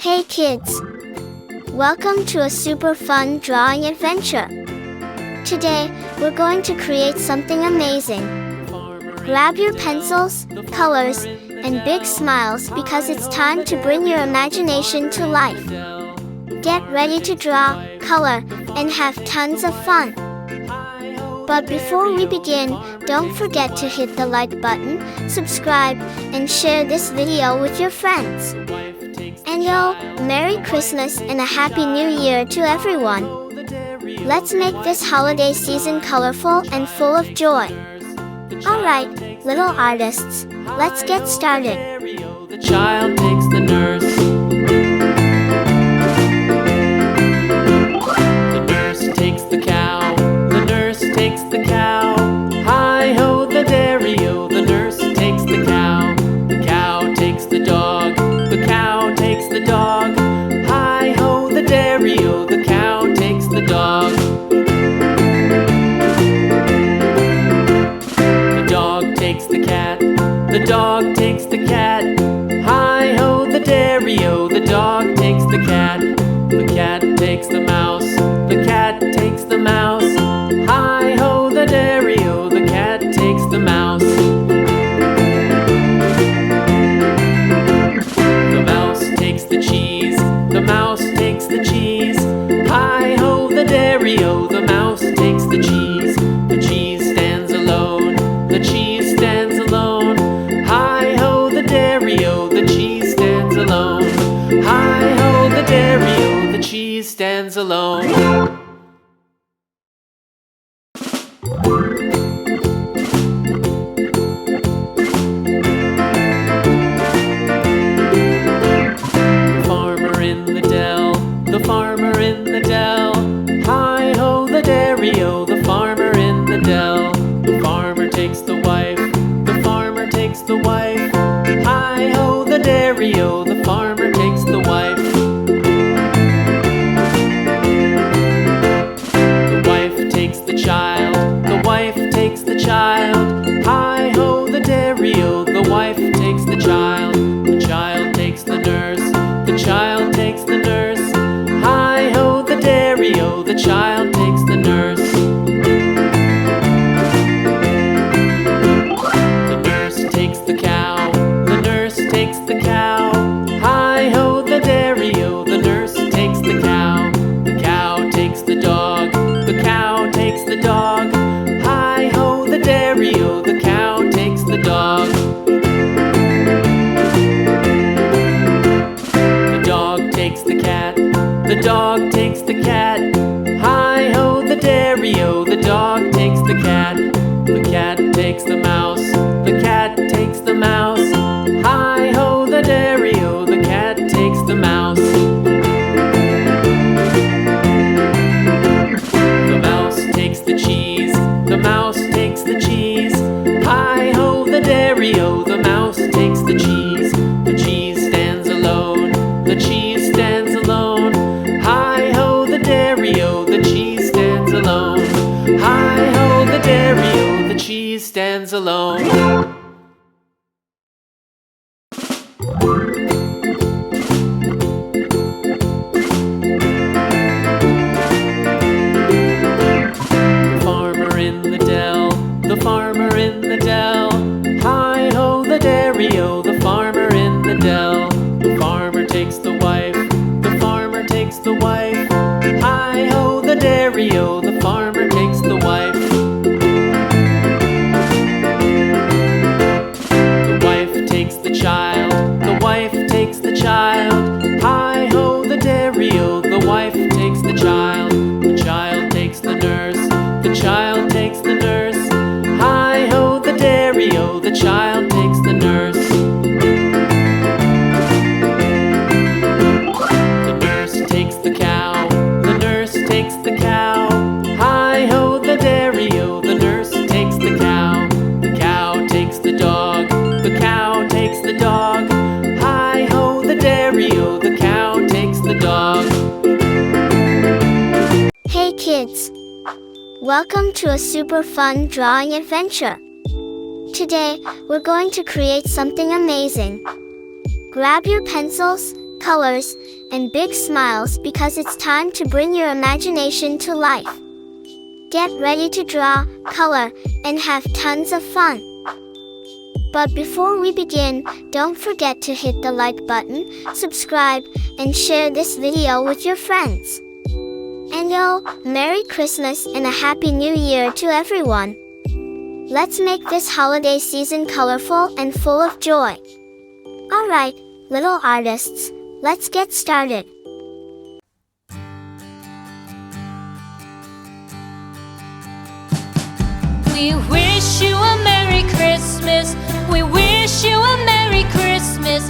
Hey kids! Welcome to a super fun drawing adventure. Today, we're going to create something amazing. Grab your pencils, colors, and big smiles because it's time to bring your imagination to life. Get ready to draw, color, and have tons of fun. But before we begin, don't forget to hit the like button, subscribe, and share this video with your friends. And Merry Christmas and a Happy New Year to everyone. Let's make this holiday season colorful and full of joy. Alright, little artists, let's get started. The child takes the nurse. The nurse takes the cow. The nurse takes the cow. Hi-ho, the dairy-o. The nurse takes the cow. The cow takes the dog. The cow takes the dog. Hi-ho, the dairy-o. The cow takes the dog. The dog takes the cat. The dog takes the cat. Hi-ho, the dairy-o. The dog takes the cat. The cat takes the mouse. The cat takes the mouse. Hi-ho, the dairy-o. The cat takes the mouse. The mouse takes the cheese. The mouse takes the cheese. Hi-ho, the dairy-o. The mouse takes the cheese. The cheese stands alone. The cheese stands alone. Hi-ho, the dairy-o. The cheese stands alone. Hi-ho, the dairy-o. The cheese stands alone. The farmer in the dell. Hi-ho, the dairy-o. The farmer in the dell. The farmer takes the wife. The farmer takes the wife. Hi-ho, the dairy-o. The farmer takes the wife. The wife takes the child. The wife takes the child. Hi-ho, the dairy-o. The wife takes the child. The child takes the nurse. The child takes the nurse. Hi-ho, the dairy-o. The child takes the nurse. The nurse takes the cow. The nurse takes the cow. Hi-ho, the dairy-o. The nurse takes the cow. The cow takes the dog. The cow takes the dog. Hi-ho, the dairy-o. The cow takes the dog. The dog takes the cat. The dog takes the cat. Hi-ho, the dairy-o. The dog takes the cat. The cat takes the mouse. The cat takes the mouse. Hi-ho, the dairy-o. The cat takes the mouse. The mouse takes the cheese. The mouse takes the cheese. Hi-ho, the dairy-o. The mouse takes the cheese. The cheese stands alone. The cheese stands alone. Hi-ho, the dairy-o. The cheese stands alone. Hi-ho, the dairy-o. The cheese stands alone. The farmer in the dell. The farmer in the dell. Hi-ho, the dairy-o. The farmer in the dell. The farmer takes the wife. The farmer takes the wife. Hi-ho, the dairy-o. The farmer takes the wife. The wife takes the child. The wife takes the child. Hi-ho, the dairy-o. The wife takes the child. The child takes the nurse. The child takes the nurse. Hi-ho, the dairy-o. The child takes the nurse. The nurse takes the cow. The nurse takes the cow. Hi-ho, the dairy-o. The nurse takes the cow. The cow takes the dog. The cow takes the dog. Hi-ho, the dairy-o. The cow takes the dog. Hey kids! Welcome to a super fun drawing adventure. Today, we're going to create something amazing. Grab your pencils, colors, and big smiles because it's time to bring your imagination to life. Get ready to draw, color, and have tons of fun. But before we begin, don't forget to hit the like button, subscribe, and share this video with your friends. And Merry Christmas and a Happy New Year to everyone. Let's make this holiday season colorful and full of joy. Alright, little artists, let's get started. We wish you a Merry Christmas. We wish you a Merry Christmas.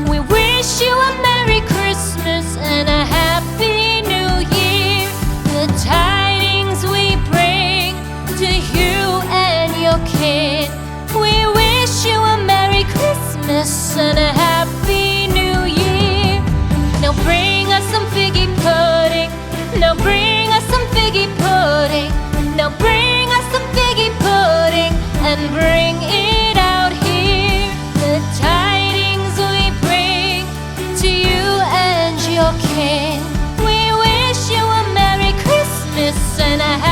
We wish you a Merry Christmas and a Happy New Year. The tidings we bring to you and your kid. We wish you a Merry Christmas and a Happy New Year. Now bring us some figgy pudding. Now bring us some figgy pudding. Now bring us some figgy pudding and bring it out here. The tidings we bring to you and your kin. We wish you a Merry Christmas and a